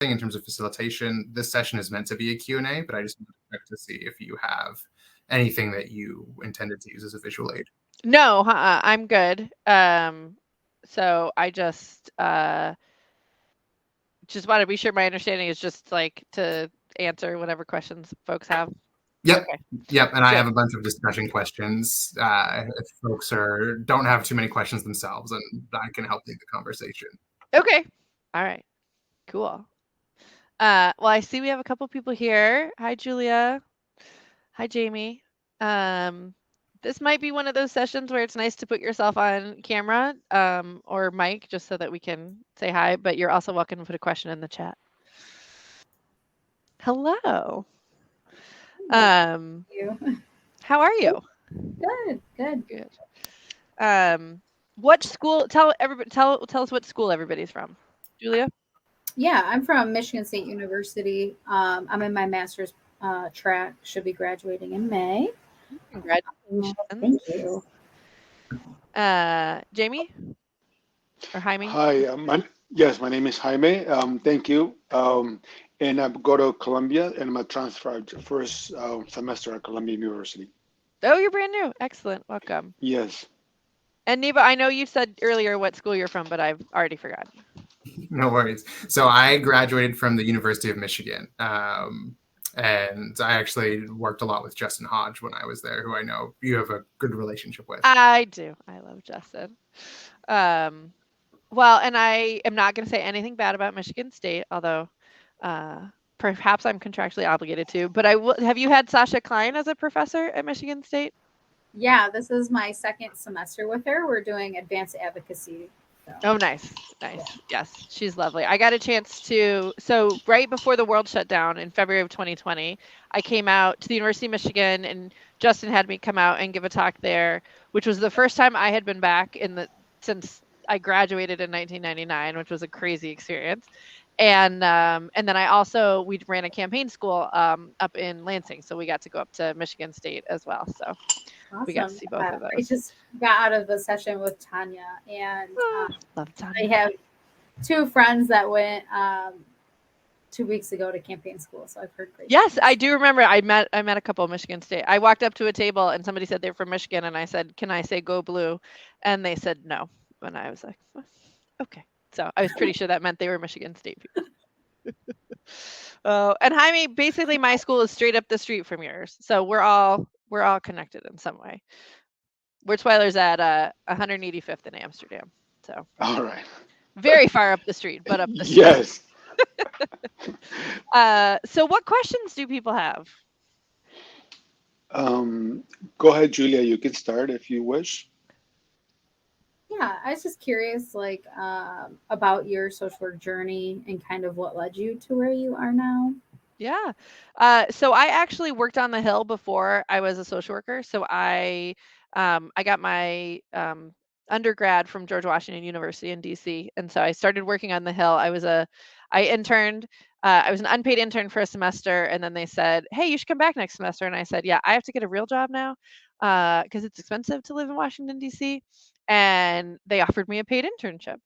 in terms of facilitation. This session is meant to be a Q&A, but I just wanted to check to see if you have anything that you intended to use as a visual aid. No, I'm good. So I just want to be sure my understanding is just like to answer whatever questions folks have. Yep. Okay. Yep. And I Good. have a bunch of discussion questions if folks don't have too many questions themselves, and I can help lead the conversation. Okay. All right. Cool. Well, I see we have a couple people here. Hi, Julia. Hi, Jamie. Um, this might be one of those sessions where it's nice to put yourself on camera, or mic just so that we can say hi, but you're also welcome to put a question in the chat. Hello. Um, You. how are you? Good, good. Good. What school? Tell everybody. Tell us what school everybody's from. Julia. Yeah, I'm from Michigan State University. I'm in my master's track. Should be graduating in May. Congratulations. Thank you. Jamie or Jaime? Hi, yes, my name is Jaime. Thank you. And I go to Columbia, and I'm a transfer first semester at Columbia University. Oh, you're brand new. Excellent. Welcome. Yes. And Neva, I know you said earlier what school you're from, but I've already forgotten. No worries. So I graduated from the University of Michigan. And I actually worked a lot with Justin Hodge when I was there, who I know you have a good relationship with. I do. I love Justin. Well, and I am not going to say anything bad about Michigan State, although perhaps I'm contractually obligated to. But have you had Sasha Klein as a professor at Michigan State? Yeah, this is my second semester with her. We're doing advanced advocacy. So. Oh, nice. Nice. Yes, she's lovely. I got a chance so right before the world shut down in February of 2020, I came out to the University of Michigan, and Justin had me come out and give a talk there, which was the first time I had been back since I graduated in 1999, which was a crazy experience. And then we ran a campaign school up in Lansing, so we got to go up to Michigan State as well. So we got to Awesome. see both of I those. just got out of a session with Tanya, and Love Tanya. I have two friends that went 2 weeks ago to campaign school, so I've heard great. Yes, things. I do remember. I met a couple of Michigan State. I walked up to a table and somebody said they're from Michigan, and I said, "Can I say go blue?" And they said no, and I was like, "Well, okay." So I was pretty sure that meant they were Michigan State people. Oh, and Jaime, basically, my school is straight up the street from yours, so we're all connected in some way. Wertzweiler's at 185th in Amsterdam, so All right. very far up the street, but up the street. Yes. So what questions do people have? Go ahead, Julia. You can start if you wish. Yeah, I was just curious, like, about your social work journey and kind of what led you to where you are now. Yeah. So I actually worked on the Hill before I was a social worker. So I got my undergrad from George Washington University in DC, and so I started working on the Hill. I interned. I was an unpaid intern for a semester, and then they said, "Hey, you should come back next semester." And I said, "Yeah, I have to get a real job now because it's expensive to live in Washington D.C." And they offered me a paid internship.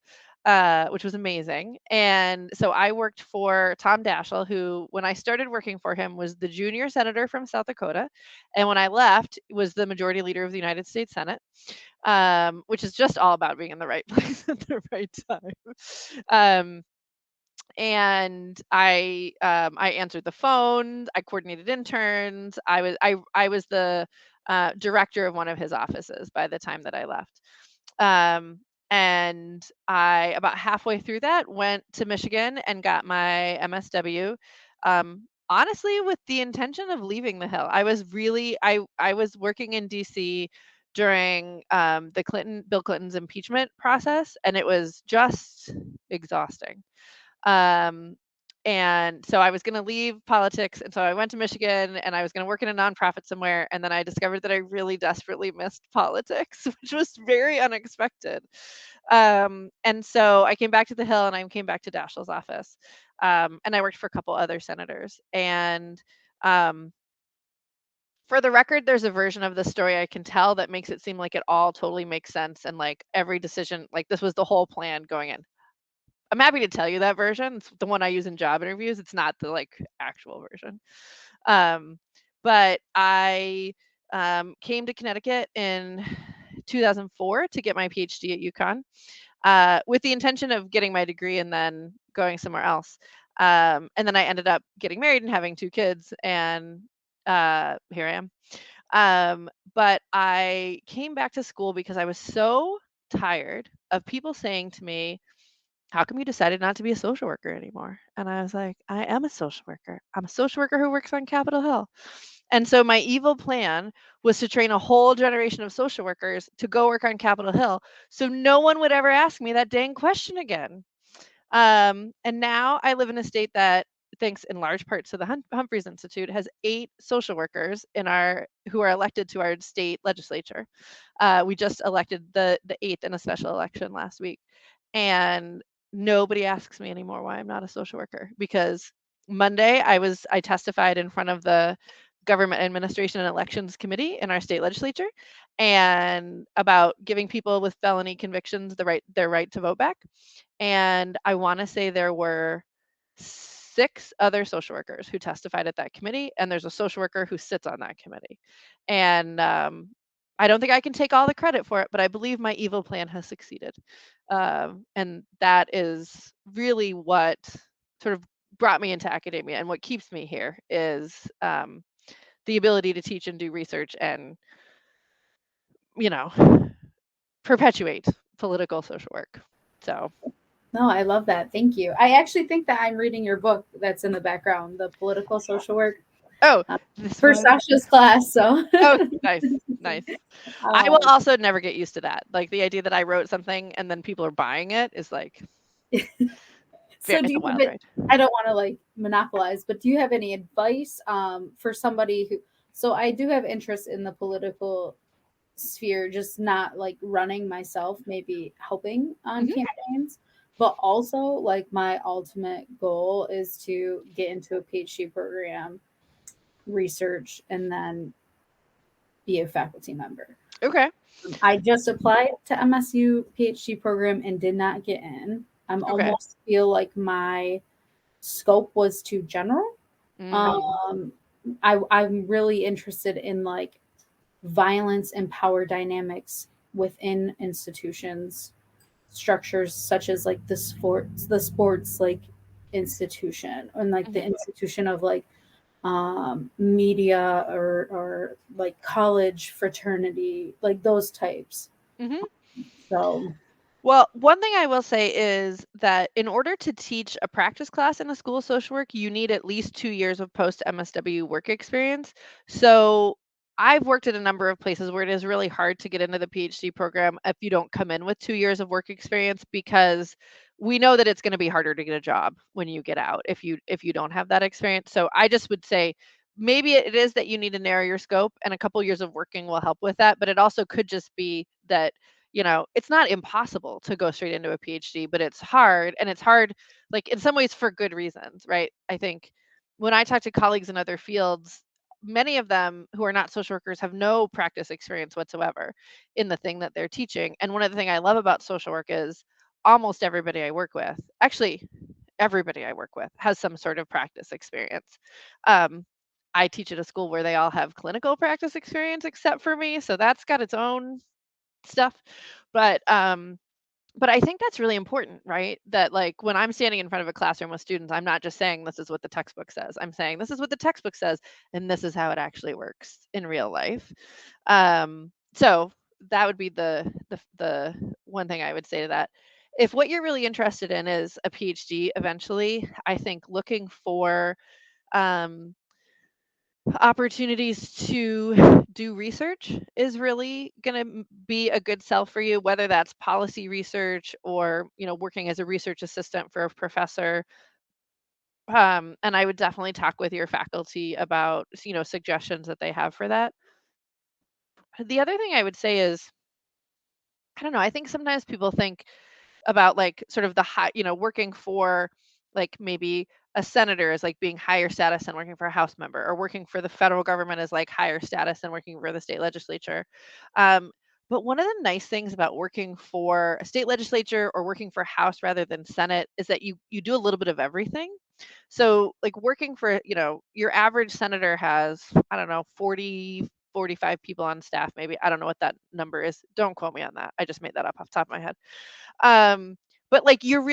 Which was amazing. And so I worked for Tom Daschle, who, when I started working for him, was the junior senator from South Dakota. And when I left, was the majority leader of the United States Senate, which is just all about being in the right place at the right time. And I answered the phone. I coordinated interns. I was the director of one of his offices by the time that I left. And I, about halfway through that, went to Michigan and got my MSW. Honestly, with the intention of leaving the Hill. I was working in DC during Bill Clinton's impeachment process, and it was just exhausting. Um, and so I was going to leave politics. And so I went to Michigan and I was going to work in a nonprofit somewhere. And then I discovered that I really desperately missed politics, which was very unexpected. And so I came back to the Hill and I came back to Daschle's office. And I worked for a couple other senators. And for the record, there's a version of the story I can tell that makes it seem like it all totally makes sense. And like every decision, like this was the whole plan going in. I'm happy to tell you that version. It's the one I use in job interviews. It's not the like actual version. But I came to Connecticut in 2004 to get my PhD at UConn, with the intention of getting my degree and then going somewhere else. And then I ended up getting married and having 2 kids, and here I am. But I came back to school because I was so tired of people saying to me, how come you decided not to be a social worker anymore? And I was like, I am a social worker. I'm a social worker who works on Capitol Hill. And so my evil plan was to train a whole generation of social workers to go work on Capitol Hill so no one would ever ask me that dang question again. And now I live in a state that, thanks in large part to the Humphreys Institute, has 8 social workers who are elected to our state legislature. We just elected the 8th in a special election last week, and nobody asks me anymore why I'm not a social worker, because Monday I testified in front of the Government Administration and Elections Committee in our state legislature, and about giving people with felony convictions their right to vote back. And I want to say there were 6 other social workers who testified at that committee, and there's a social worker who sits on that committee. And I don't think I can take all the credit for it, but I believe my evil plan has succeeded. And that is really what sort of brought me into academia, and what keeps me here is the ability to teach and do research and, you know, perpetuate political social work. So No, I love that. Thank you. I actually think that I'm reading your book that's in the background, the political social work, oh, this for one. Sasha's class. So Oh, nice. I will also never get used to that. Like the idea that I wrote something and then people are buying it is like so it's do a you wild have ride. I don't want to like monopolize, but do you have any advice for somebody who? So I do have interest in the political sphere, just not like running myself, maybe helping on campaigns, but also like my ultimate goal is to get into a PhD program, research, and then be a faculty member. Okay. I just applied to MSU PhD program and did not get in. I'm Okay. almost feel like my scope was too general. Mm. I'm really interested in like violence and power dynamics within institutions, structures such as like the sports like institution, and like the institution of like media, or like college fraternity, like those types. Mhm. So Well, one thing I will say is that in order to teach a practice class in a school of social work, you need at least 2 years of post MSW work experience. So I've worked at a number of places where it is really hard to get into the PhD program if you don't come in with 2 years of work experience, because we know that it's going to be harder to get a job when you get out if you don't have that experience. So I just would say maybe it is that you need to narrow your scope, and a couple years of working will help with that, but it also could just be that it's not impossible to go straight into a PhD, but it's hard, and it's hard like in some ways for good reasons, right? I think when I talk to colleagues in other fields, many of them who are not social workers have no practice experience whatsoever in the thing that they're teaching. And one of the things I love about social work is almost everybody I work with, actually everybody I work with, has some sort of practice experience. Um, I teach at a school where they all have clinical practice experience except for me, so that's got its own stuff. But I think that's really important, right? That like when I'm standing in front of a classroom with students, I'm not just saying this is what the textbook says. I'm saying this is what the textbook says, and this is how it actually works in real life. So that would be the one thing I would say to that. If what you're really interested in is a PhD eventually, I think looking for um, opportunities to do research is really going to be a good sell for you, whether that's policy research or working as a research assistant for a professor. And I would definitely talk with your faculty about suggestions that they have for that. The other thing I would say is, I don't know, I think sometimes people think about like sort of the high, working for like maybe a senator is like being higher status than working for a House member, or working for the federal government is like higher status than working for the state legislature. Um, But one of the nice things about working for a state legislature or working for House rather than Senate is that you do a little bit of everything. So like working for, your average senator has, I don't know, 40, 45 people on staff, maybe. I don't know what that number is. Don't quote me on that. I just made that up off the top of my head. Um, but like you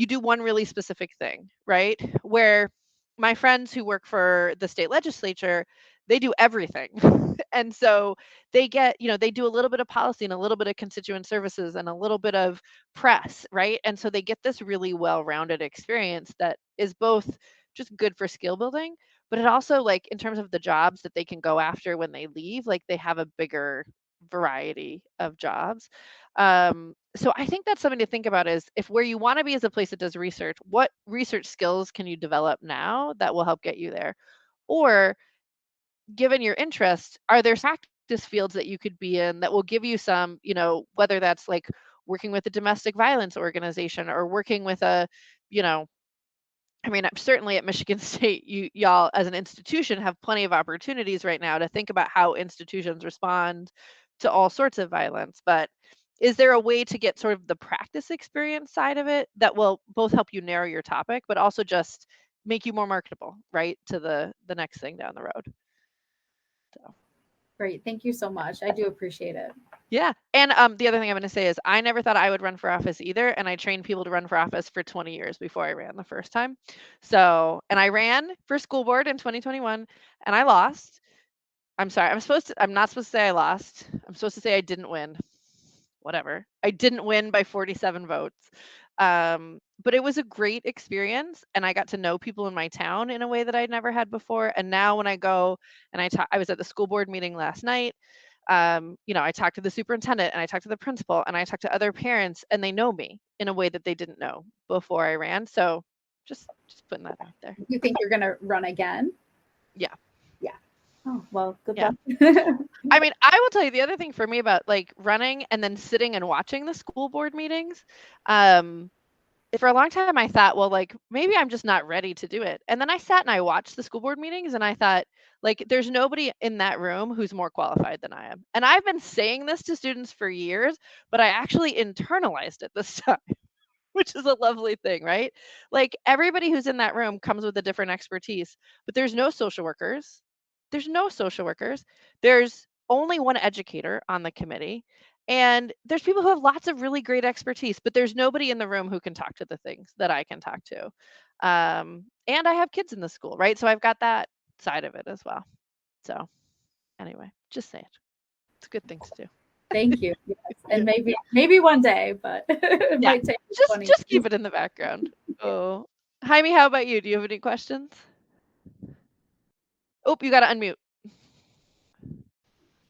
do one really specific thing, right? Where my friends who work for the state legislature, they do everything. And so they get, they do a little bit of policy and a little bit of constituent services and a little bit of press, right? And so they get this really well-rounded experience that is both just good for skill building, but it also, like, in terms of the jobs that they can go after when they leave, like, they have a bigger variety of jobs. So I think that's something to think about, is if where you want to be is a place that does research, what research skills can you develop now that will help get you there? Or given your interest, are there practice fields that you could be in that will give you some, whether that's like working with a domestic violence organization or working with a, you know, I mean, certainly at Michigan State, y'all as an institution have plenty of opportunities right now to think about how institutions respond to all sorts of violence. But is there a way to get sort of the practice experience side of it that will both help you narrow your topic, but also just make you more marketable, right, to the next thing down the road? So. Great. Thank you so much. I do appreciate it. Yeah. And the other thing I'm going to say is I never thought I would run for office either. And I trained people to run for office for 20 years before I ran the first time. So, and I ran for school board in 2021 and I lost. I'm sorry. I'm not supposed to say I lost. I'm supposed to say I didn't win. Whatever. I didn't win by 47 votes. But it was a great experience and I got to know people in my town in a way that I'd never had before. And now when I go and I was at the school board meeting last night. I talked to the superintendent and I talked to the principal and I talked to other parents and they know me in a way that they didn't know before I ran. So just putting that out there. You think you're going to run again? Yeah. Yeah. Oh, well, good Yeah. luck. I mean, I will tell you the other thing for me about like running and then sitting and watching the school board meetings. For a long time I thought, well, like maybe I'm just not ready to do it. And then I sat and I watched the school board meetings and I thought, like, there's nobody in that room who's more qualified than I am. And I've been saying this to students for years, but I actually internalized it this time, which is a lovely thing, right? Like everybody who's in that room comes with a different expertise, but there's no social workers. There's no social workers. There's only one educator on the committee. And there's people who have lots of really great expertise, but there's nobody in the room who can talk to the things that I can talk to. And I have kids in the school, right? So I've got that side of it as well. So anyway, just say it. It's a good thing to do. Thank you. Yes. And maybe one day, but it Yeah, might take just keep it in the background. Oh, Jaime, how about you? Do you have any questions? Oh, you got to unmute.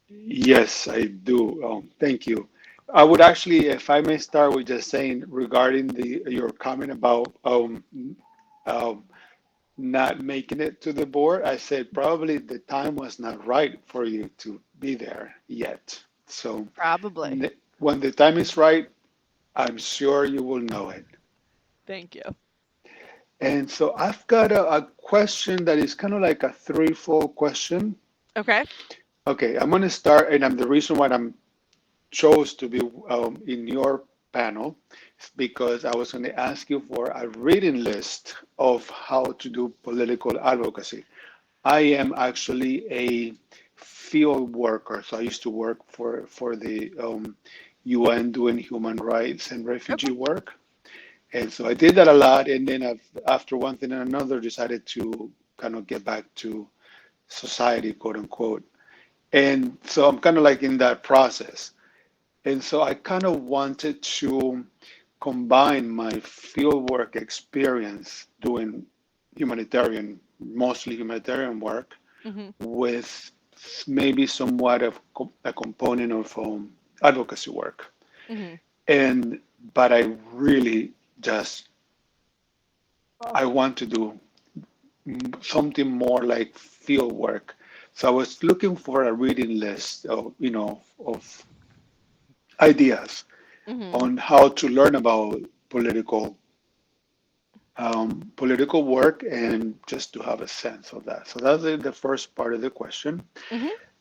Yes, I do. Thank you. I would actually, if I may start with just saying regarding your comment about um, not making it to the board, I said probably the time was not right for you to be there yet. So Probably. when the time is right, I'm sure you will know it. Thank you. And so I've got a question that is kind of like a threefold question. Okay. Okay, I'm going to start, and the reason why I'm chose to be in your panel is because I was going to ask you for a reading list of how to do political advocacy. I am actually a field worker, so I used to work for the UN doing human rights and refugee work, and so I did that a lot. And then after one thing and another, decided to kind of get back to society, quote unquote. And so I'm kind of like in that process. And so I kind of wanted to combine my fieldwork experience doing mostly humanitarian work, with maybe somewhat of a component of advocacy work. But I really I want to do something more like field work. So I was looking for a reading list of ideas on how to learn about political work and just to have a sense of that. So that's the first part of the question.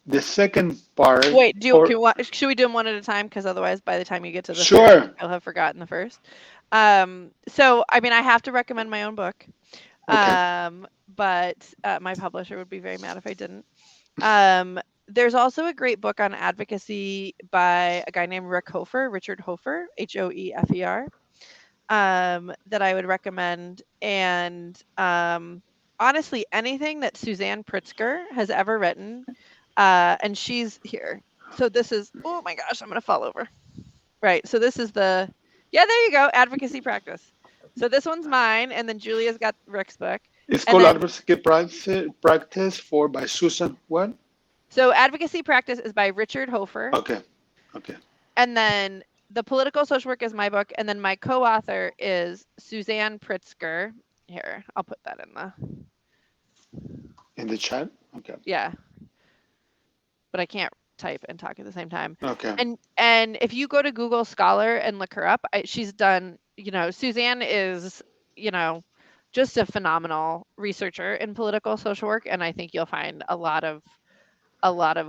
The second part, Wait, or should we do them one at a time? Because otherwise, by the time you get to the third, sure, I'll have forgotten the first. So I mean, I have to recommend my own book. okay, But my publisher would be very mad if I didn't. There's also a great book on advocacy by a guy named Richard Hofer, Hoefer, that I would recommend. And honestly, anything that Suzanne Pritzker has ever written, and she's here. So this is, oh my gosh, I'm going to fall over. Right. So this is yeah, there you go, advocacy practice. So this one's mine, and then Julia's got Rick's book. it's And called then, Advocacy Practice for by Susan. What? so advocacy practice is by Richard Hofer. Okay, okay. And then the political social work is my book. And then my co-author is Suzanne Pritzker. Here, I'll put that in In the chat. Okay, yeah, but I can't type and talk at the same time. okay. And if you go to Google Scholar and look her up, she's done, Suzanne is, just a phenomenal researcher in political social work, and I think you'll find a lot of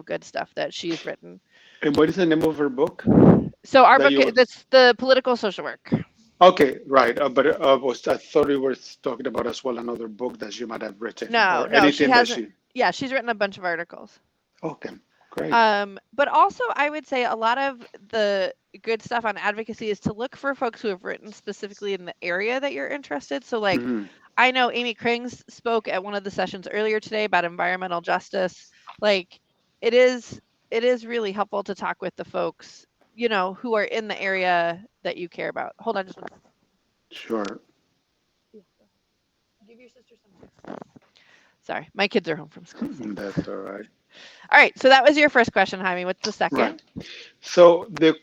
good stuff that she's written. And what is the name of her book? So our That book, you- that's the political social work. Okay, right. But I thought you were talking about as well another book that you might have written. No, or no, she anything that hasn't. Yeah, she's written a bunch of articles. Okay, great. But also I would say a lot of the good stuff on advocacy is to look for folks who have written specifically in the area that you're interested. So like, Mhm. I know Amy Krings spoke at one of the sessions earlier today about environmental justice. Like, it is really helpful to talk with the folks, who are in the area that you care about. Hold on just one second. Sure. Give your sister some. Sorry, my kids are home from school. That's all right. All right, so that was your first question, Jaime. What's the second? Right. So the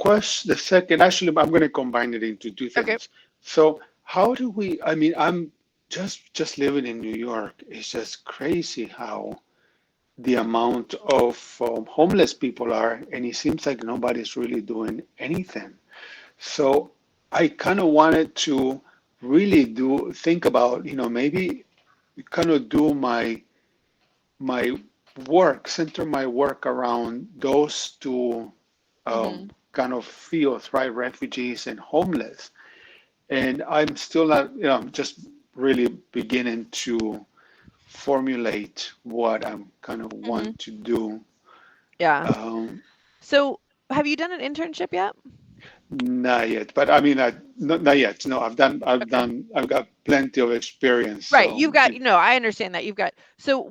second, actually, I'm going to combine it into two things. Okay. So how do we? I mean, I'm just living in New York. It's just crazy how the amount of homeless people are, and it seems like nobody's really doing anything. So I kind of wanted to really think about, maybe kind of do my center my work around those two Mhm. kind of fields, right? Refugees and homeless. And I'm still not, I'm just really beginning to formulate what I'm kind of want to do. Yeah. Um, So, have you done an internship yet? Not yet, but I mean, not yet. No, I've got plenty of experience. Right. So You've got, I understand that you've got,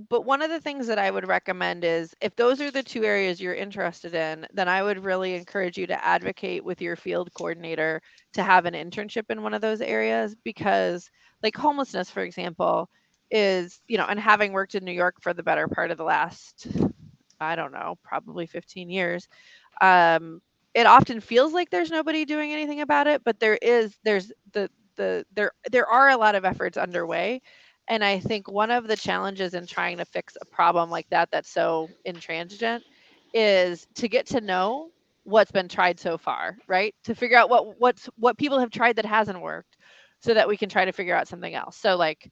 but one of the things that I would recommend is if those are the two areas you're interested in, then I would really encourage you to advocate with your field coordinator to have an internship in one of those areas, because like homelessness, for example, is, and having worked in New York for the better part of the last, I don't know, probably 15 years, it often feels like there's nobody doing anything about it, but there's there are a lot of efforts underway. And I think one of the challenges in trying to fix a problem like that that's so intransigent is to get to know what's been tried so far, right? To figure out what people have tried that hasn't worked, so that we can try to figure out something else. So like,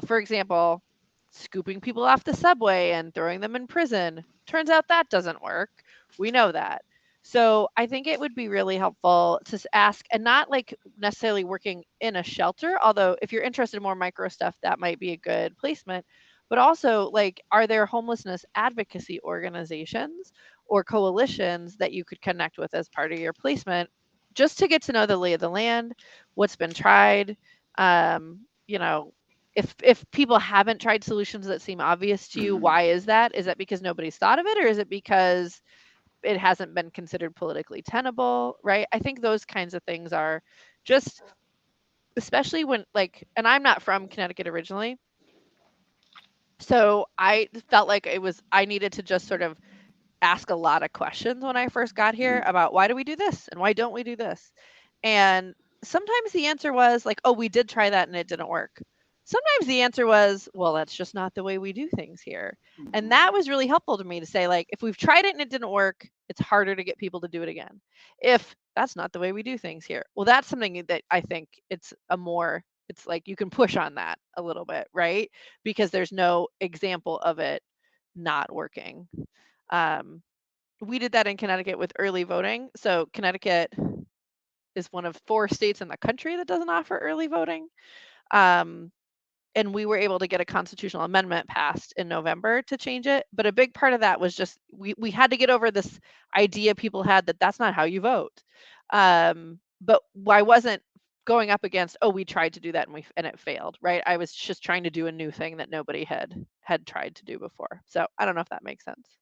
for example, scooping people off the subway and throwing them in prison. Turns out that doesn't work. We know that. So I think it would be really helpful to ask, and not like necessarily working in a shelter, although if you're interested in more micro stuff, that might be a good placement. But also, like, are there homelessness advocacy organizations or coalitions that you could connect with as part of your placement, just to get to know the lay of the land, what's been tried, you know, if people haven't tried solutions that seem obvious to you, why is that? Is that because nobody's thought of it, or is it because it hasn't been considered politically tenable, right? I think those kinds of things are just, especially when and I'm not from Connecticut originally, so I felt like I needed to just sort of ask a lot of questions when I first got here about why do we do this and why don't we do this? And sometimes the answer was like, oh, we did try that and it didn't work. Sometimes the answer was, well, that's just not the way we do things here. And that was really helpful to me to say, like, if we've tried it and it didn't work, it's harder to get people to do it again. If that's not the way we do things here, well, that's something that I think it's like you can push on that a little bit, right? Because there's no example of it not working. We did that in Connecticut with early voting. So Connecticut is one of 4 states in the country that doesn't offer early voting. Um, and we were able to get a constitutional amendment passed in November to change it. But a big part of that was just we had to get over this idea people had that that's not how you vote. But I wasn't going up against, oh, we tried to do that and it failed, right? I was just trying to do a new thing that nobody had tried to do before. So I don't know if that makes sense.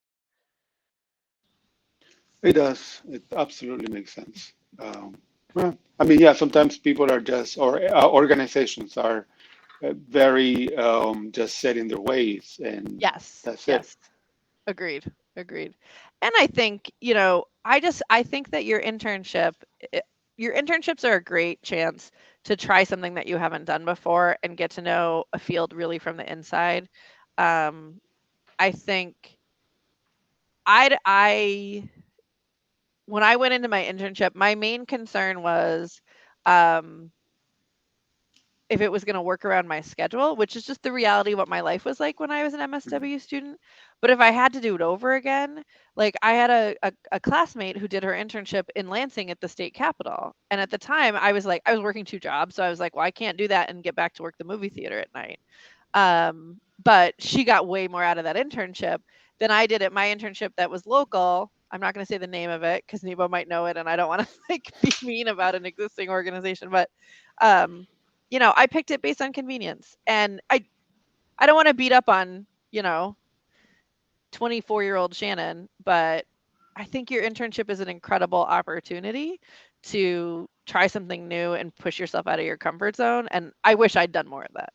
It does. It absolutely makes sense. Well, I mean, yeah, sometimes people are just, or organizations are very just set in their ways, and Yes. that's it. Yes. Agreed. Agreed. And I think, I think that your internships are a great chance to try something that you haven't done before and get to know a field really from the inside. Um, I think I when I went into my internship, my main concern was um, if it was going to work around my schedule, which is just the reality of what my life was like when I was an Mhm. MSW student. But if I had to do it over again, like I had a classmate who did her internship in Lansing at the state capitol. And at the time, I was working 2 jobs. So I was like, well, I can't do that and get back to work the movie theater at night. But she got way more out of that internship than I did at my internship that was local. I'm not going to say the name of it because Nebo might know it, and I don't want to like be mean about an existing organization. But um, I picked it based on convenience, and I don't want to beat up on 24-year-old Shannon, but I think your internship is an incredible opportunity to try something new and push yourself out of your comfort zone. And I wish I'd done more of that.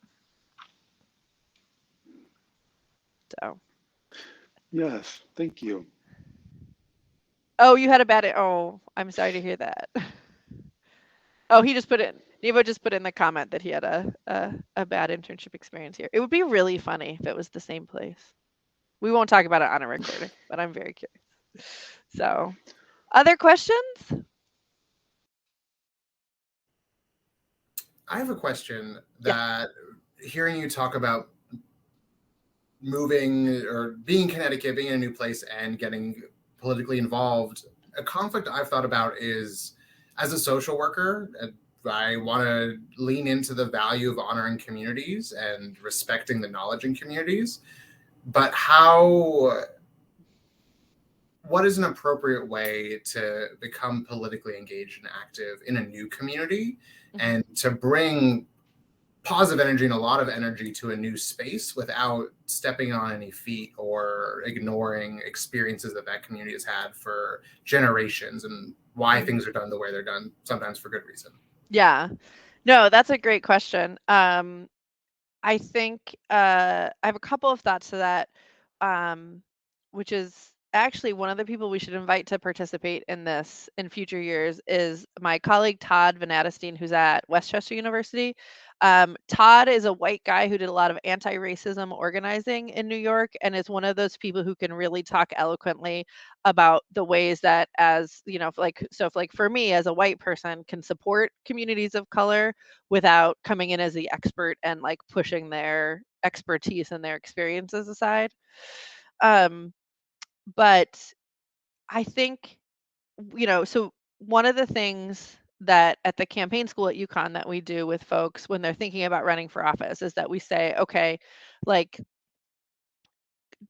So. Yes, thank you. Oh, you had a bad. Oh, I'm sorry to hear that. Oh, he just put in. Nevo just put in the comment that he had a bad internship experience here. It would be really funny if it was the same place. We won't talk about it on a recording, but I'm very curious. So, other questions? I have a question Yeah. that hearing you talk about moving or being in Connecticut, being in a new place and getting politically involved, a conflict I've thought about is as a social worker, I want to lean into the value of honoring communities and respecting the knowledge in communities. But what is an appropriate way to become politically engaged and active in a new community and to bring positive energy and a lot of energy to a new space without stepping on any feet or ignoring experiences that community has had for generations and why things are done the way they're done, sometimes for good reason? Yeah. No, that's a great question. I think I have a couple of thoughts to that, which is actually one of the people we should invite to participate in this in future years is my colleague Todd Van Adestein, who's at Westchester University. Todd is a white guy who did a lot of anti-racism organizing in New York and is one of those people who can really talk eloquently about the ways that if for me as a white person can support communities of color without coming in as the expert and like pushing their expertise and their experiences aside. Um, but I think, so one of the things that at the campaign school at UConn that we do with folks when they're thinking about running for office is that we say, okay, like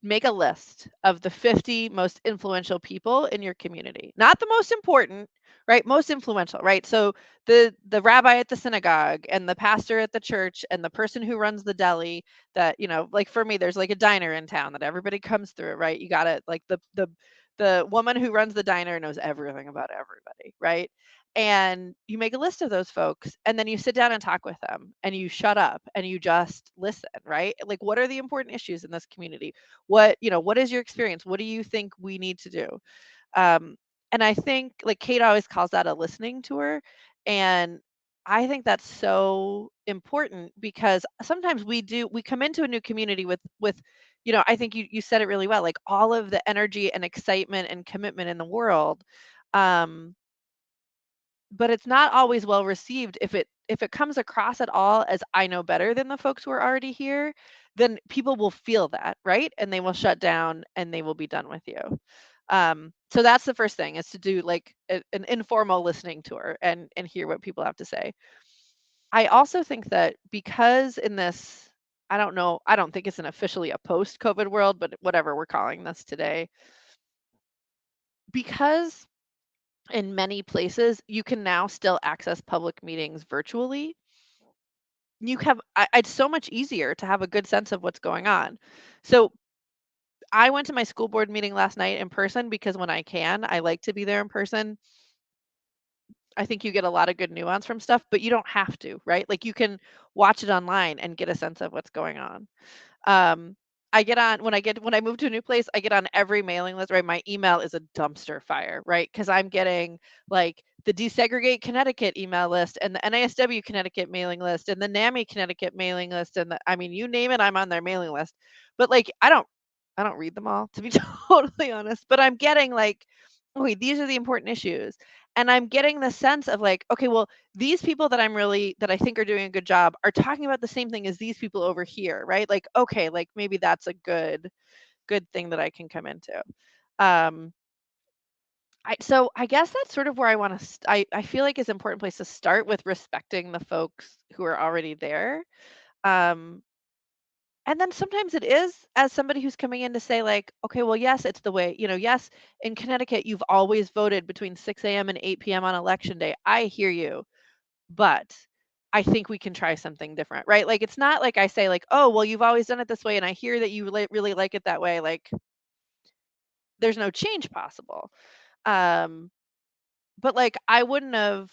make a list of the 50 most influential people in your community. Not the most important, right? Most influential, right? So the rabbi at the synagogue and the pastor at the church and the person who runs the deli that, like for me, there's like a diner in town that everybody comes through, right? You got it. Like the woman who runs the diner knows everything about everybody, right? And you make a list of those folks and then you sit down and talk with them and you shut up and you just listen, right? Like what are the important issues in this community? What is your experience? What do you think we need to do? um, and I think like Kate always calls that a listening tour, and I think that's so important because sometimes we come into a new community with I think you said it really well, like all of the energy and excitement and commitment in the world. um, but it's not always well received. If it comes across at all as I know better than the folks who are already here, then people will feel that, right? And they will shut down and they will be done with you. So that's the first thing, is to do like an informal listening tour and hear what people have to say. I also think that because in this, I don't know, I don't think it's an officially a post-COVID world, but whatever we're calling this today, because in many places you can now still access public meetings virtually, it's so much easier to have a good sense of what's going on. So I went to my school board meeting last night in person because when I can, I like to be there in person. I think you get a lot of good nuance from stuff, but you don't have to, right? Like you can watch it online and get a sense of what's going on. Um, I get on when I move to a new place, I get on every mailing list, right? My email is a dumpster fire, right? Because I'm getting like the Desegregate Connecticut email list and the NISW Connecticut mailing list and the NAMI Connecticut mailing list and I mean, you name it, I'm on their mailing list. But like I don't read them all, to be totally honest, but I'm getting like, okay, these are the important issues. And I'm getting the sense of like, okay, well, these people that I think are doing a good job are talking about the same thing as these people over here, right? Like, okay, like maybe that's a good thing that I can come into. Um, so I guess that's sort of where I want to. I feel like it's an important place to start with respecting the folks who are already there. Um, and then sometimes it is, as somebody who's coming in to say like, okay, well, yes, it's the way, yes, in Connecticut, you've always voted between 6 a.m. and 8 p.m. on election day. I hear you, but I think we can try something different, right? Like, it's not like I say like, oh, well, you've always done it this way, and I hear that you really like it that way. Like, there's no change possible. Um, but like, I wouldn't have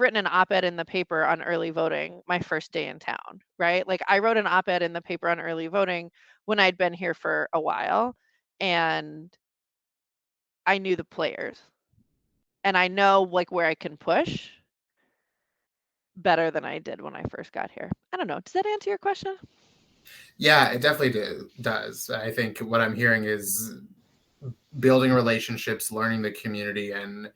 written an op-ed in the paper on early voting my first day in town, right? Like I wrote an op-ed in the paper on early voting when I'd been here for a while and I knew the players and I know like where I can push better than I did when I first got here. I don't know. Does that answer your question? Yeah, it definitely does. I think what I'm hearing is building relationships, learning the community, and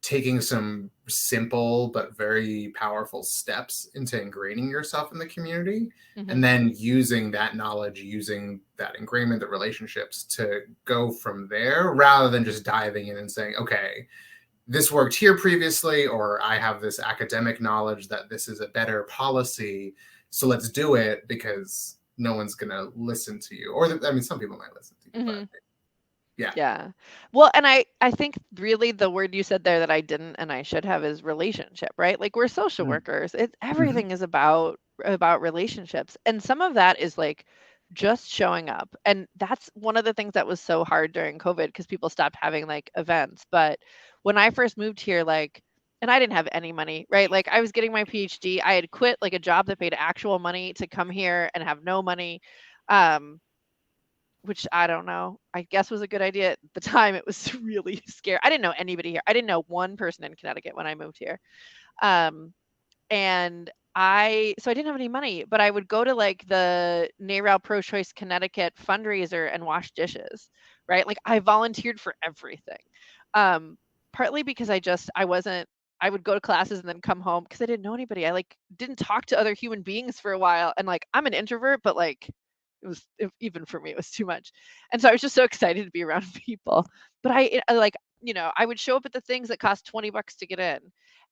taking some simple but very powerful steps into ingraining yourself in the community, Mm-hmm. and then using that knowledge, using that ingrainment, the relationships to go from there, rather than just diving in and saying, okay, this worked here previously, or I have this academic knowledge that this is a better policy, so let's do it, because no one's going to listen to you. Or, I mean, some people might listen to you, Mm-hmm. but yeah. Yeah. Well, and I think really the word you said there that I didn't and I should have is relationship, right? Like we're social workers. Mhm. Everything is about relationships. And some of that is like just showing up. And that's one of the things that was so hard during COVID because people stopped having like events. But when I first moved here, like and I didn't have any money, right? Like I was getting my PhD. I had quit like a job that paid actual money to come here and have no money. Um, which I don't know, I guess was a good idea. At the time, it was really scary. I didn't know anybody here. I didn't know one person in Connecticut when I moved here. Um, and so I didn't have any money, but I would go to like the NARAL Pro Choice Connecticut fundraiser and wash dishes, right? Like I volunteered for everything. Um, Partly because I wasn't, I would go to classes and then come home because I didn't know anybody. I like didn't talk to other human beings for a while. And like I'm an introvert, but like even for me, it was too much. And so I was just so excited to be around people. But I like, I would show up at the things that cost $20 to get in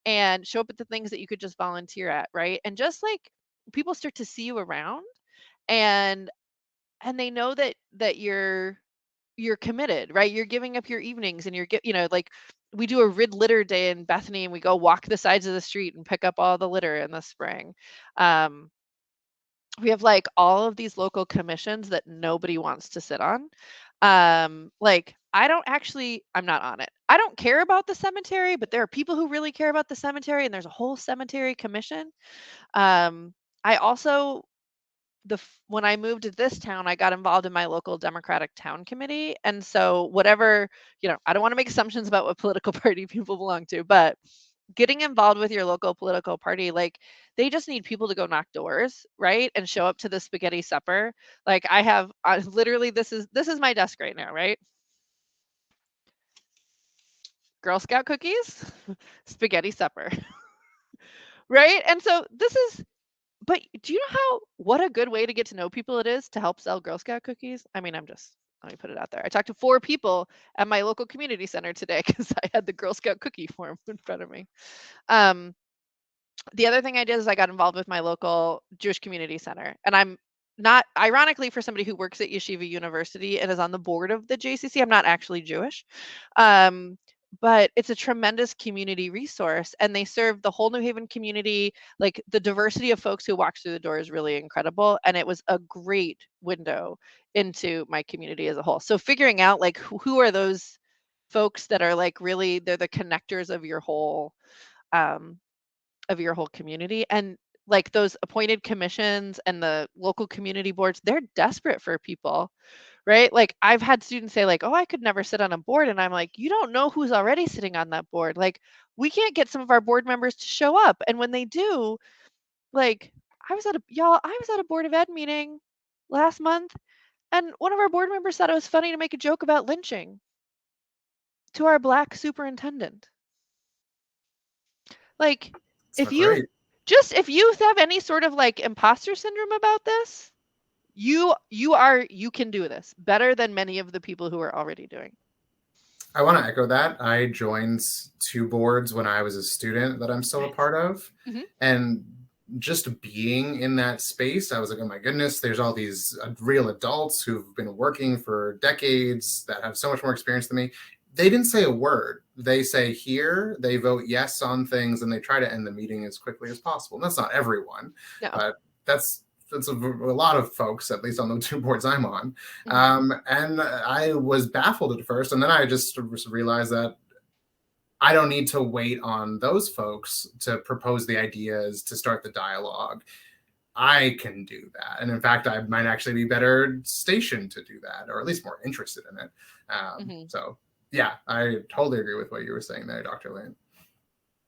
and show up at the things that you could just volunteer at, right? And just like people start to see you around and they know that you're committed, right? You're giving up your evenings and like we do a rid litter day in Bethany and we go walk the sides of the street and pick up all the litter in the spring. Um, we have like all of these local commissions that nobody wants to sit on. Like I'm not on it. I don't care about the cemetery, but there are people who really care about the cemetery and there's a whole cemetery commission. I also when I moved to this town, I got involved in my local Democratic town committee. And so whatever, I don't want to make assumptions about what political party people belong to, but getting involved with your local political party, like they just need people to go knock doors, right? And show up to the spaghetti supper. Like literally this is my desk right now, right? Girl Scout cookies, spaghetti supper. Right? And so but do you know what a good way to get to know people it is to help sell Girl Scout cookies? I mean, let me put it out there. I talked to 4 people at my local community center today because I had the Girl Scout cookie form in front of me. The other thing I did is I got involved with my local Jewish community center. And I'm not, ironically, for somebody who works at Yeshiva University and is on the board of the JCC, I'm not actually Jewish. But it's a tremendous community resource, and they serve the whole New Haven community. Like, the diversity of folks who walk through the door is really incredible, and it was a great window into my community as a whole. So figuring out like who are those folks that are like really, they're the connectors of your whole community, and like those appointed commissions and the local community boards, they're desperate for people, right? Like, I've had students say like, oh, I could never sit on a board, and I'm like, you don't know who's already sitting on that board. Like, we can't get some of our board members to show up, and when they do, like, I was at a board of ed meeting last month, and one of our board members thought it was funny to make a joke about lynching to our Black superintendent. Like, if you have any sort of like imposter syndrome about this, you can do this better than many of the people who are already doing. I want to echo that. I joined 2 boards when I was a student that I'm still a part of. Mm-hmm. And just being in that space, I was like, oh my goodness, there's all these real adults who've been working for decades that have so much more experience than me. They didn't say a word. They say here, they vote yes on things, and they try to end the meeting as quickly as possible. And that's not everyone, but that's a lot of folks, at least on the 2 boards I'm on. Mm-hmm. And I was baffled at first. And then I just realized that I don't need to wait on those folks to propose the ideas, to start the dialogue. I can do that. And in fact, I might actually be better stationed to do that, or at least more interested in it. So yeah, I totally agree with what you were saying there, Dr. Lane.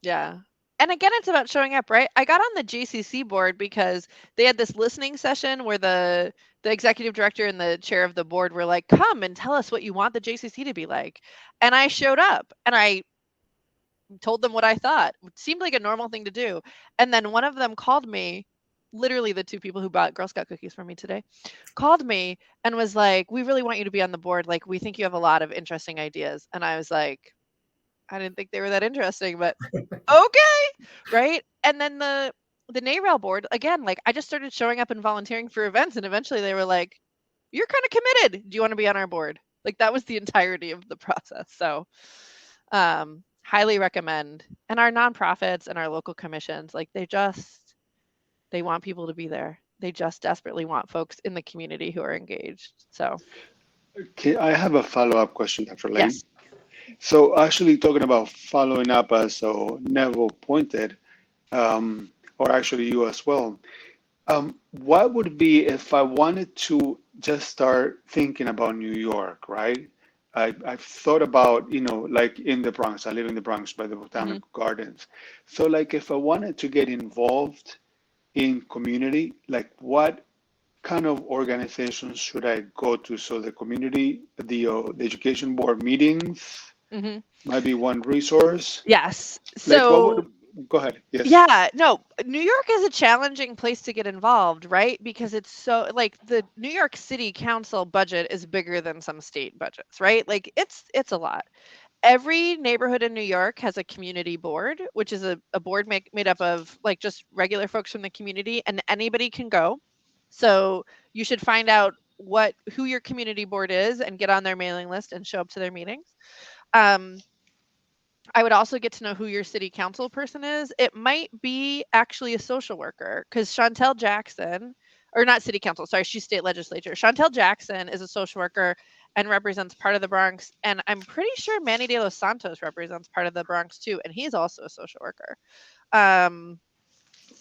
Yeah. And again, it's about showing up, right? I got on the JCC board because they had this listening session where the executive director and the chair of the board were like, come and tell us what you want the JCC to be like. And I showed up and I told them what I thought. It seemed like a normal thing to do. And then one of them called me, literally the 2 people who bought Girl Scout cookies from me today, called me and was like, we really want you to be on the board. Like, we think you have a lot of interesting ideas. And I was like, I didn't think they were that interesting, but okay. Right. And then the NARAL board, again, like, I just started showing up and volunteering for events, and eventually they were like, you're kind of committed. Do you want to be on our board? Like, that was the entirety of the process. So highly recommend. And our nonprofits and our local commissions, like, they want people to be there. They just desperately want folks in the community who are engaged. So Okay, I have a follow-up question, Dr. Lane. yes. So actually talking about following up, as Neville pointed, or actually you as well, what would be if I wanted to just start thinking about New York, right? I've thought about, like in the Bronx, I live in the Bronx by the Botanical Gardens. So like if I wanted to get involved in community, like what kind of organizations should I go to? So the community, the education board meetings might be one resource. Yes. Like So go ahead. Yes. yeah, no, New York is a challenging place to get involved, right? Because it's so, like, the New York City Council budget is bigger than some state budgets, right? Like, it's a lot. Every neighborhood in New York has a community board, which is a board made up of like just regular folks from the community, and anybody can go. So you should find out who your community board is and get on their mailing list and show up to their meetings. I would also get to know who your city council person is. It might be actually a social worker, because Chantel Jackson, or not city council, sorry, she's state legislature. Chantel Jackson is a social worker and represents part of the Bronx. And I'm pretty sure Manny de los Santos represents part of the Bronx too. And he's also a social worker.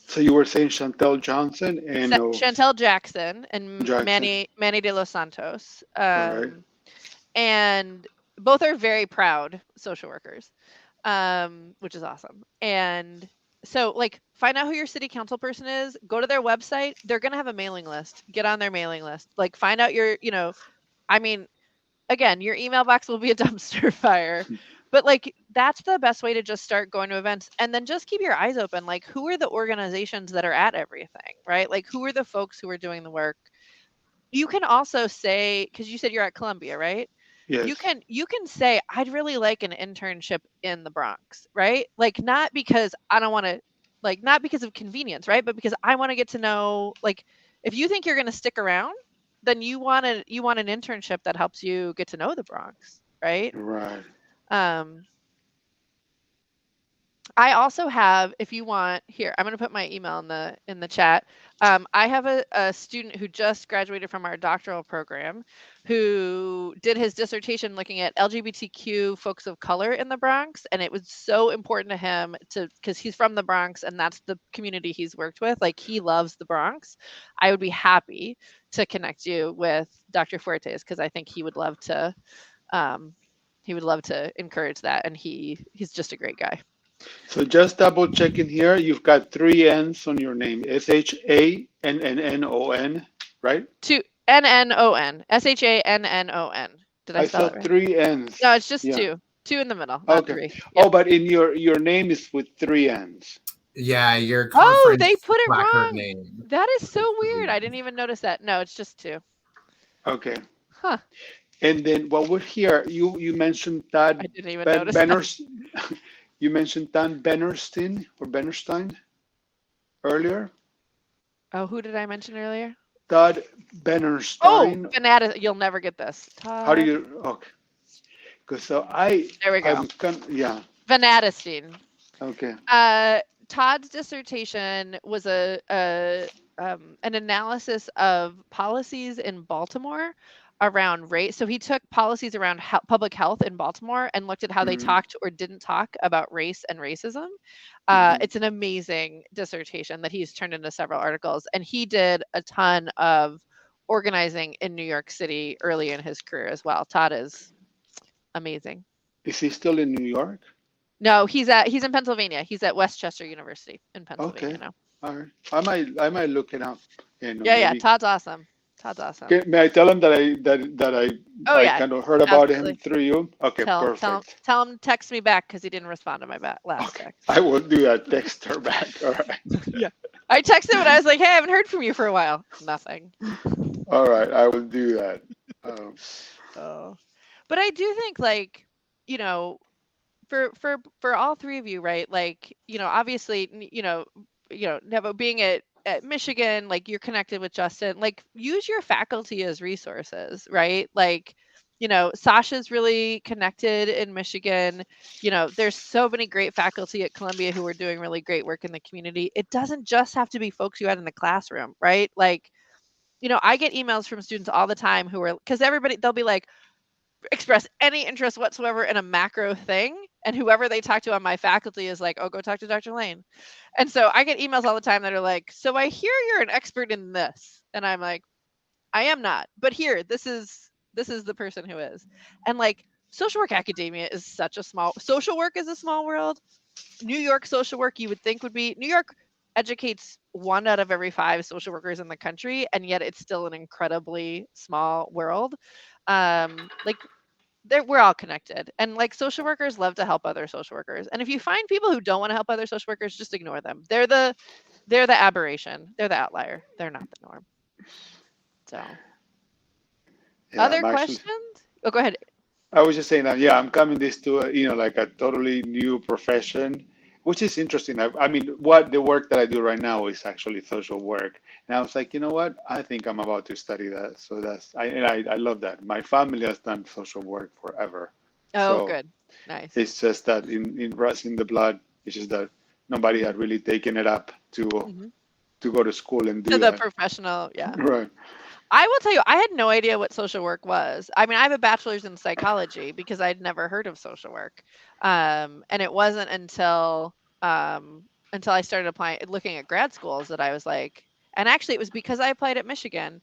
So you were saying Chantel Johnson and Chantel Jackson and Jackson. Manny de los Santos. Right. And both are very proud social workers, which is awesome. And so, like, find out who your city council person is, go to their website. They're going to have a mailing list. Get on their mailing list. Like, find out I mean, again, your email box will be a dumpster fire, But like that's the best way to just start going to events, and then just keep your eyes open. Like, who are the organizations that are at everything, right? Like, who are the folks who are doing the work? You can also say, because you said you're at Columbia, right? Yes. You can say, I'd really like an internship in the Bronx, right? Like, not because I don't want to, like, not because of convenience, right? But because I want to get to know, like, if you think you're going to stick around, then you want an internship that helps you get to know the Bronx, right? Right. Um, I also have, if you want, here, I'm going to put my email in the chat. I have a student who just graduated from our doctoral program who did his dissertation looking at LGBTQ folks of color in the Bronx. And it was so important to him because he's from the Bronx and that's the community he's worked with. Like, he loves the Bronx. I would be happy to connect you with Dr. Fuertes because I think um, he would love to encourage that. And he's just a great guy. So just double checking here. You've got three N's on your name. Shannon, right? Two Shannon. Shannon. Did I I spell saw it right? three N's. No, it's just Yeah. two in the middle, not Okay. three. Oh, Yep. but in your name is with three N's. Yeah, your Oh, conference they put it placard wrong. name. That is so weird. I didn't even notice that. No, it's just two. Okay. Huh. And then while we're here, you mentioned I Todd didn't even notice that. You mentioned Todd Benerstein earlier. Oh, who did I mention earlier? Todd Oh, Benerstein. Fanatic. You'll never get this. How do Todd. you? Okay. Because so There we go. yeah. Vanadestein. Okay. Todd's dissertation was an analysis of policies in Baltimore around race. So he took policies around public health in Baltimore and looked at how they Mhm. talked or didn't talk about race and racism. Mhm. It's an amazing dissertation that he's turned into several articles, and he did a ton of organizing in New York City early in his career as well. Todd is amazing. Is he still in New York? No, he's in Pennsylvania. He's at Westchester University in Pennsylvania Okay. now. All right. I might look it up. And Yeah, maybe. Todd's awesome. Todd's awesome. Okay, may I tell him that Oh I yeah, kind of heard about him absolutely. through you? Okay, Tell perfect. him text me back because he didn't respond to my last Okay, text. I will do that. Text her back. All right. Yeah. I texted him and I was like, "Hey, I haven't heard from you for a while." Nothing. All right, I will do that. Oh, but I do think, like, you know, for all three of you, right? Like, obviously, Nevo being at Michigan, like, you're connected with Justin. Like, use your faculty as resources, right? Like, Sasha's really connected in Michigan. There's so many great faculty at Columbia who are doing really great work in the community. It doesn't just have to be folks you had in the classroom, right? Like, I get emails from students all the time who are, because they'll be like, express any interest whatsoever in a macro thing, and whoever they talk to on my faculty is like, oh, go talk to Dr. Lane. And so I get emails all the time that are like, so I hear you're an expert in this, and I'm like, I am not, but here, this is the person who is. And like, social work academia is social work is a small world. New York social work, you would think, would be, New York educates 1 out of every 5 social workers in the country, and yet it's still an incredibly small world. Like, we're all connected, and like, social workers love to help other social workers, and if you find people who don't want to help other social workers, just ignore them. They're the aberration. They're the outlier. They're not the norm. So, Yeah, other questions? Oh, go ahead. I was just saying that, yeah, I'm coming this to like a totally new profession, which is interesting. I mean, what the work that I do right now is actually social work, and I was like, you know what? I think I'm about to study that. So I love that. My family has done social work forever, Oh, so good. Nice. it's just that in us in the blood. It's just that nobody had really taken it up to go to school and do To the that. professional, yeah. Right. I will tell you, I had no idea what social work was. I mean, I have a bachelor's in psychology because I'd never heard of social work. And it wasn't until I started looking at grad schools that I was like, and actually it was because I applied at Michigan,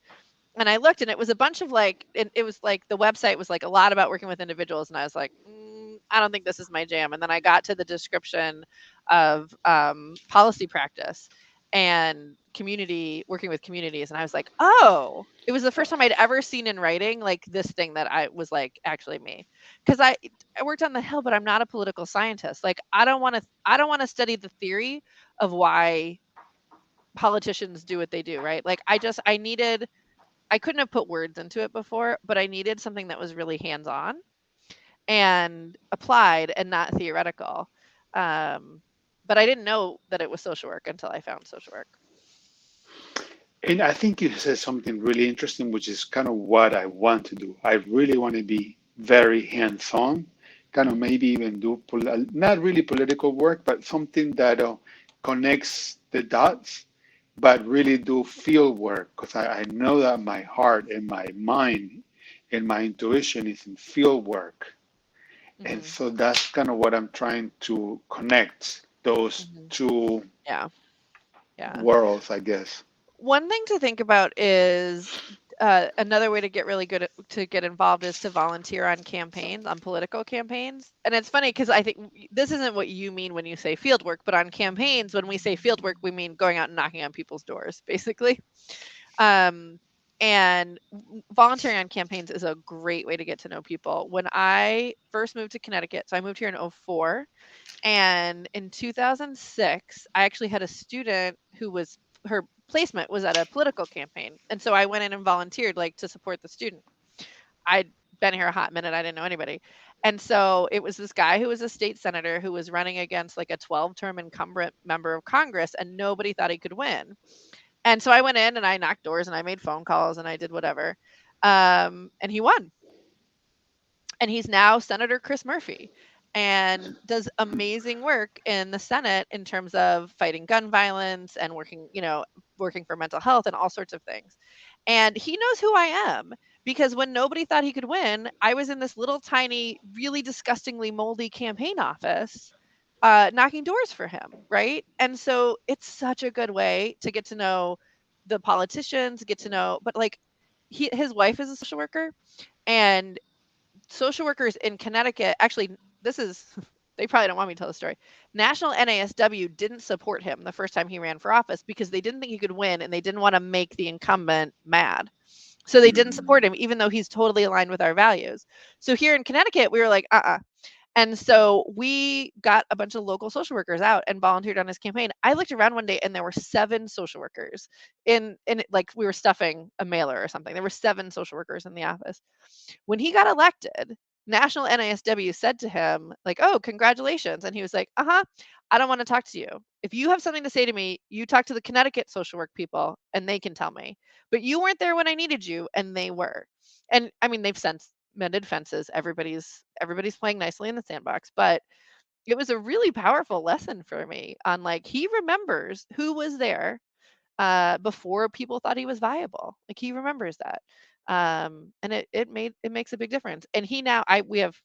and I looked, and it was a bunch of like, it was like, the website was like a lot about working with individuals, and I was like, I don't think this is my jam. And then I got to the description of policy practice, and working with communities. And I was like, oh, it was the first time I'd ever seen in writing like this thing that I was like actually me. Because I worked on the Hill, but I'm not a political scientist. Like I don't want to study the theory of why politicians do what they do, right? Like I couldn't have put words into it before, but I needed something that was really hands-on and applied and not theoretical. But I didn't know that it was social work until I found social work. And I think you said something really interesting, which is kind of what I want to do. I really want to be very hands-on, kind of maybe even do not really political work, but something that connects the dots, but really do field work. Because I know that my heart and my mind and my intuition is in field work. And Mm-hmm. so that's kind of what I'm trying to connect those Mm-hmm. two Yeah. worlds, I guess. One thing to think about is another way to get really good to get involved is to volunteer on campaigns, on political campaigns. And it's funny because I think this isn't what you mean when you say field work, but on campaigns, when we say field work, we mean going out and knocking on people's doors, basically. And volunteering on campaigns is a great way to get to know people. When I first moved to Connecticut, so I moved here in 2004, and in 2006, I actually had a student her placement was at a political campaign. And so I went in and volunteered like to support the student. I'd been here a hot minute. I didn't know anybody. And so it was this guy who was a state senator who was running against like a 12-term incumbent member of Congress, and nobody thought he could win. And so I went in and I knocked doors and I made phone calls and I did whatever. And he won. And he's now Senator Chris Murphy and does amazing work in the Senate in terms of fighting gun violence and working for mental health and all sorts of things. And he knows who I am because when nobody thought he could win, I was in this little tiny, really disgustingly moldy campaign office knocking doors for him, right? And so it's such a good way to get to know the politicians, but like his wife is a social worker, and social workers in Connecticut, actually, this is, they probably don't want me to tell the story. National NASW didn't support him the first time he ran for office because they didn't think he could win and they didn't want to make the incumbent mad. So they didn't support him, even though he's totally aligned with our values. So here in Connecticut, we were like, And so we got a bunch of local social workers out and volunteered on his campaign. I looked around one day and there were 7 social workers in like we were stuffing a mailer or something. There were 7 social workers in the office. When he got elected, National NISW said to him, like, oh, congratulations. And he was like, I don't want to talk to you. If you have something to say to me, you talk to the Connecticut social work people and they can tell me. But you weren't there when I needed you, and they were. And I mean, they've since mended fences. Everybody's playing nicely in the sandbox. But it was a really powerful lesson for me on like he remembers who was there before people thought he was viable. Like he remembers that. And it makes a big difference. And we have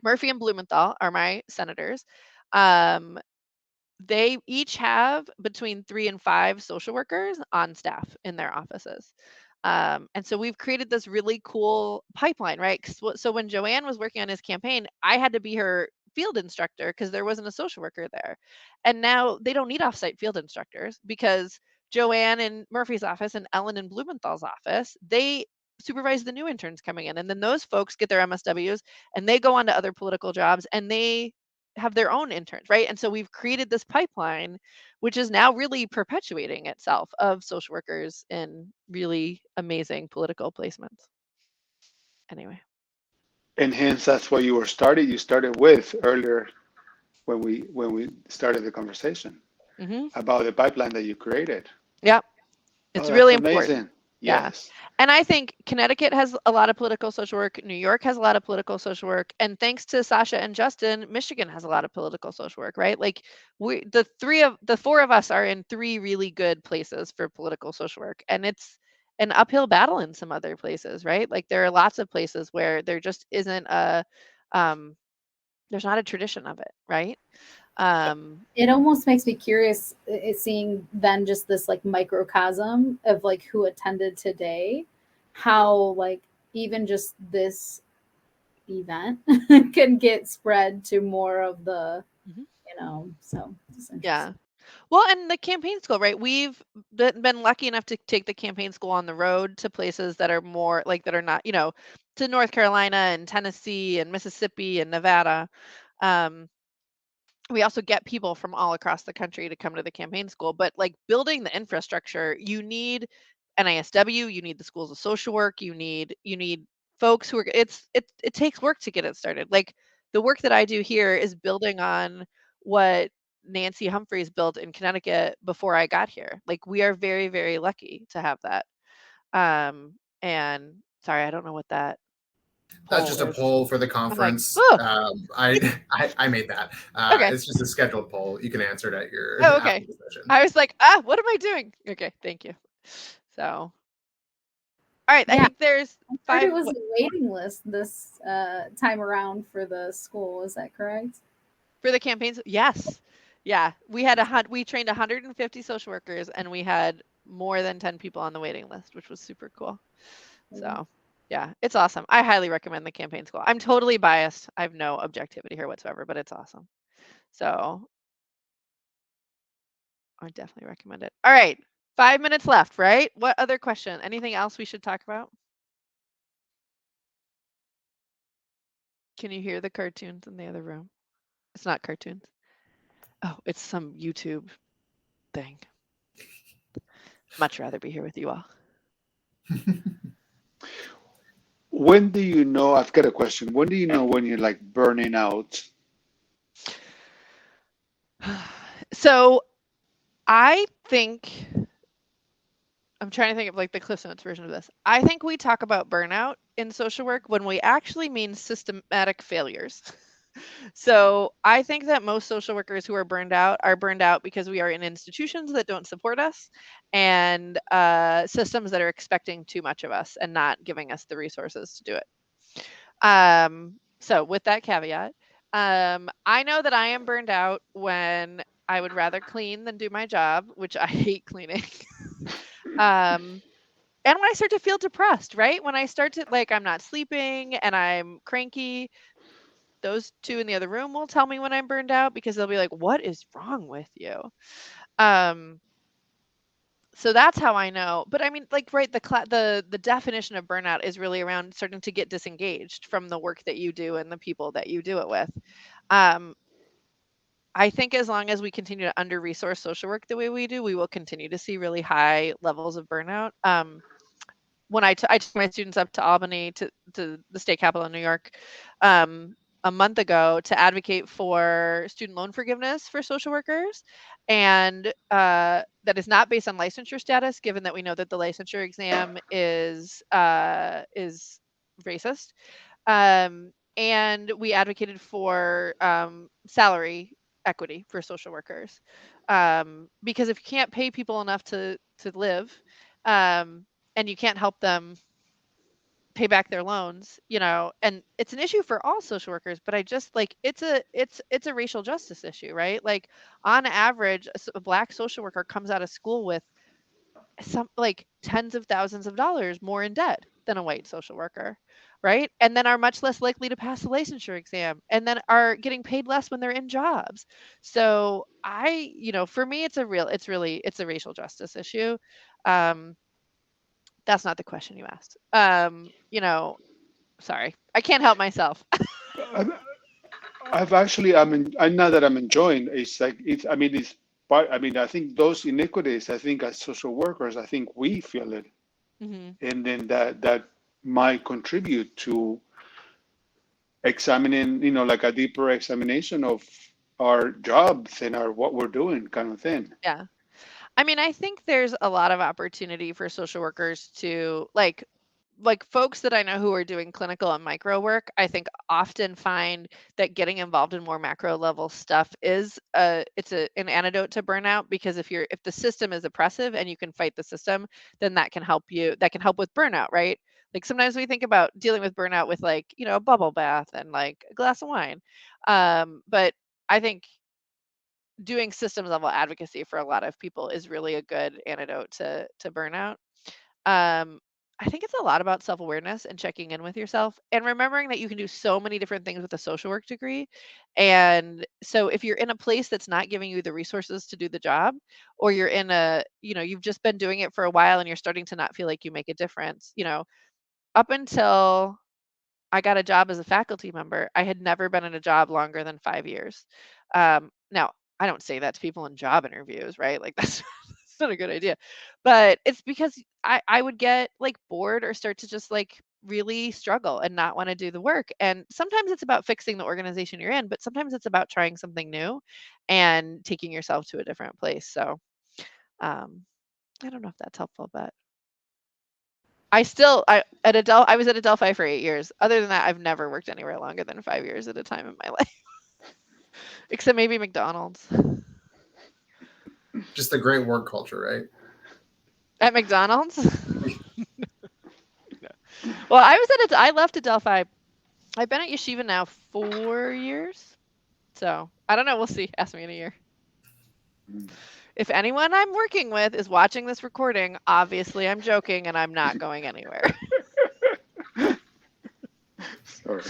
Murphy and Blumenthal are my senators. They each have between 3 and 5 social workers on staff in their offices. And so we've created this really cool pipeline, right? So when Joanne was working on his campaign, I had to be her field instructor because there wasn't a social worker there. And now they don't need offsite field instructors because Joanne in Murphy's office and Ellen in Blumenthal's office, they supervise the new interns coming in. And then those folks get their MSWs and they go on to other political jobs and they have their own interns, right? And so we've created this pipeline, which is now really perpetuating itself of social workers in really amazing political placements. Anyway. And hence that's what you started with earlier when we started the conversation about the pipeline that you created. Yep. Oh, It's that's really amazing. important. Yeah. Yes. And I think Connecticut has a lot of political social work. New York has a lot of political social work. And thanks to Sasha and Justin, Michigan has a lot of political social work, right? Like the 4 of us are in 3 really good places for political social work. And it's an uphill battle in some other places, right? Like there are lots of places where there just isn't there's not a tradition of it, right? It almost makes me curious seeing then just this like microcosm of like who attended today, how like even just this event can get spread to more of the, Mhm. so just Yeah. interesting. Well, and the campaign school, right? We've been lucky enough to take the campaign school on the road to places that are more like that are not, to North Carolina and Tennessee and Mississippi and Nevada. Um, we also get people from all across the country to come to the campaign school, but like building the infrastructure, you need NISW, you need the schools of social work, you need folks who are it takes work to get it started. Like the work that I do here is building on what Nancy Humphreys built in Connecticut before I got here. Like we are very, very lucky to have that. And sorry, I don't know what that That's poll just a is. poll for the I'm like, conference. oh, I made that. okay. It's just a scheduled poll. You can answer it at your Oh, after okay. the session. I was like, what am I doing? Okay, thank you. So, all right, I Yeah, think there's I heard five. it was a waiting list this time around for the school. Is that correct? For the campaigns. Yes, yeah, we trained 150 social workers, and we had more than 10 people on the waiting list, which was super cool. So, yeah, it's awesome. I highly recommend the campaign school. I'm totally biased. I have no objectivity here whatsoever, but it's awesome. So, I definitely recommend it. All right, 5 minutes left, right? What other question? Anything else we should talk about? Can you hear the cartoons in the other room? It's not cartoons. Oh, it's some YouTube thing. Much rather be here with you all. When do you know? I've got a question. When do you know when you're like burning out? So I think I'm trying to think of like the Cliff Notes version of this. I think we talk about burnout in social work when we actually mean systematic failures. So I think that most social workers who are burned out because we are in institutions that don't support us and systems that are expecting too much of us and not giving us the resources to do it. So with that caveat, I know that I am burned out when I would rather clean than do my job, which I hate cleaning. um, and when I start to feel depressed, right? When I start to like I'm not sleeping and I'm cranky, those two in the other room will tell me when I'm burned out because they'll be like, "What is wrong with you?" Um, so that's how I know. But I mean, like, right, the definition of burnout is really around starting to get disengaged from the work that you do and the people that you do it with. Um, I think as long as we continue to under resource social work the way we do, we will continue to see really high levels of burnout. When I took my students up to Albany to the state capital in New York um, a month ago to advocate for student loan forgiveness for social workers, and that is not based on licensure status, given that we know that the licensure exam is racist. And we advocated for salary equity for social workers because if you can't pay people enough to live um, and you can't help them pay back their loans, and it's an issue for all social workers, but I just like it's a racial justice issue, right? Like on average a black social worker comes out of school with some like tens of thousands of dollars more in debt than a white social worker, right? And then are much less likely to pass the licensure exam and then are getting paid less when they're in jobs. So for me it's a racial justice issue. um that's not the question you asked. Sorry, I can't help myself. I've, I've actually, I know that I'm enjoying. It's like it's. I mean, it's part. I mean, I think those inequities. I think as social workers, I think we feel it, Hmm. and then that might contribute to examining, like a deeper examination of our jobs and our what we're doing, kind of thing. Yeah. I mean, I think there's a lot of opportunity for social workers to like folks that I know who are doing clinical and micro work, I think often find that getting involved in more macro level stuff is an antidote to burnout, because if the system is oppressive and you can fight the system, then that can help with burnout, right? Like sometimes we think about dealing with burnout with like, a bubble bath and like a glass of wine. But I think doing systems level advocacy for a lot of people is really a good antidote to burnout. Um, I think it's a lot about self-awareness and checking in with yourself and remembering that you can do so many different things with a social work degree. And so if you're in a place that's not giving you the resources to do the job, or you're in a, you've just been doing it for a while and you're starting to not feel like you make a difference, up until I got a job as a faculty member, I had never been in a job longer than 5 years. Now, I don't say that to people in job interviews, right? Like that's not a good idea. But it's because I would get like bored or start to just like really struggle and not want to do the work. And sometimes it's about fixing the organization you're in, but sometimes it's about trying something new and taking yourself to a different place. So I don't know if that's helpful, but I was at Adelphi for 8 years. Other than that, I've never worked anywhere longer than 5 years at a time in my life. Except maybe McDonald's. Just a great work culture, right? At McDonald's? Well, I left Adelphi. I've been at Yeshiva now 4 years. So I don't know. We'll see. Ask me in a year. If anyone I'm working with is watching this recording, obviously I'm joking and I'm not going anywhere. Sorry.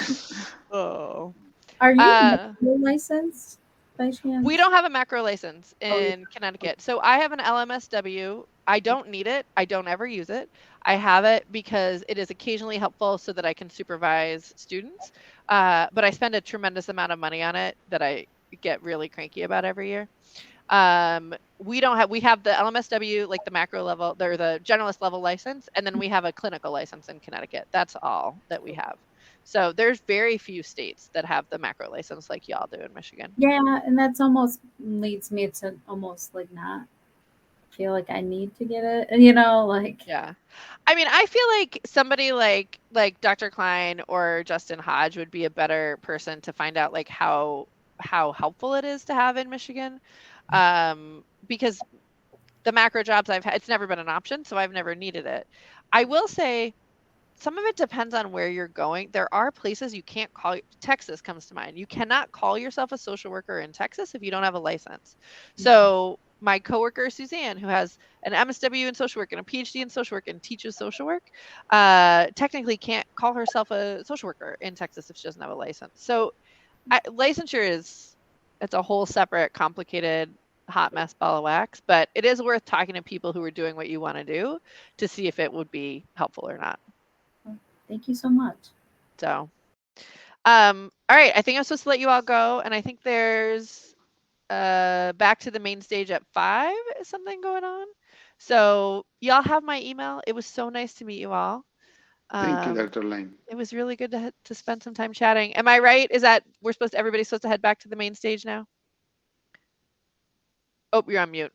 Oh. Are you licensed by chance? We don't have a macro license in Connecticut. So I have an LMSW. I don't need it. I don't ever use it. I have it because it is occasionally helpful so that I can supervise students. But I spend a tremendous amount of money on it that I get really cranky about every year. We have the LMSW, like the macro level, or the generalist level license, and then we have a clinical license in Connecticut. That's all that we have. So there's very few states that have the macro license like y'all do in Michigan. Yeah, and that's almost leads me to almost like not feel like I need to get it. Like Yeah. I mean, I feel like somebody like Dr. Klein or Justin Hodge would be a better person to find out like how helpful it is to have in Michigan. Because the macro jobs I've had, it's never been an option, so I've never needed it. I will say some of it depends on where you're going. There are places you can't call. Texas comes to mind. You cannot call yourself a social worker in Texas if you don't have a license. So my coworker Suzanne, who has an MSW in social work and a PhD in social work and teaches social work, technically can't call herself a social worker in Texas if she doesn't have a license. So licensure it's a whole separate, complicated, hot mess ball of wax. But it is worth talking to people who are doing what you want to do to see if it would be helpful or not. Thank you so much. So, all right. I think I'm supposed to let you all go, and I think there's back to the main stage at 5 is something going on. So y'all have my email. It was so nice to meet you all. Thank you, Dr. Lane. It was really good to spend some time chatting. Am I right? Is that everybody's supposed to head back to the main stage now? Oh, you're on mute.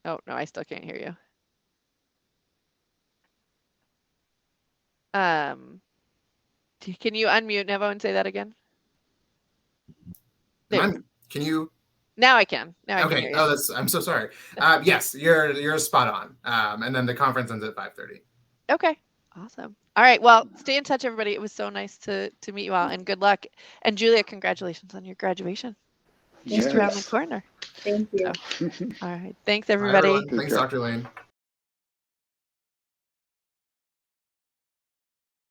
Oh no, I still can't hear you. Can you unmute Nevo and say that again? Can you? Now I can. Now I okay. Can hear you. Oh, I'm so sorry. Yes, you're spot on. And then the conference ends at 5:30. Okay. Awesome. All right. Well, stay in touch, everybody. It was so nice to meet you all, and good luck. And Julia, congratulations on your graduation. Just around the corner. Thank you. So, all right. Thanks, everybody. Bye, everyone. Thanks, Dr. Lane.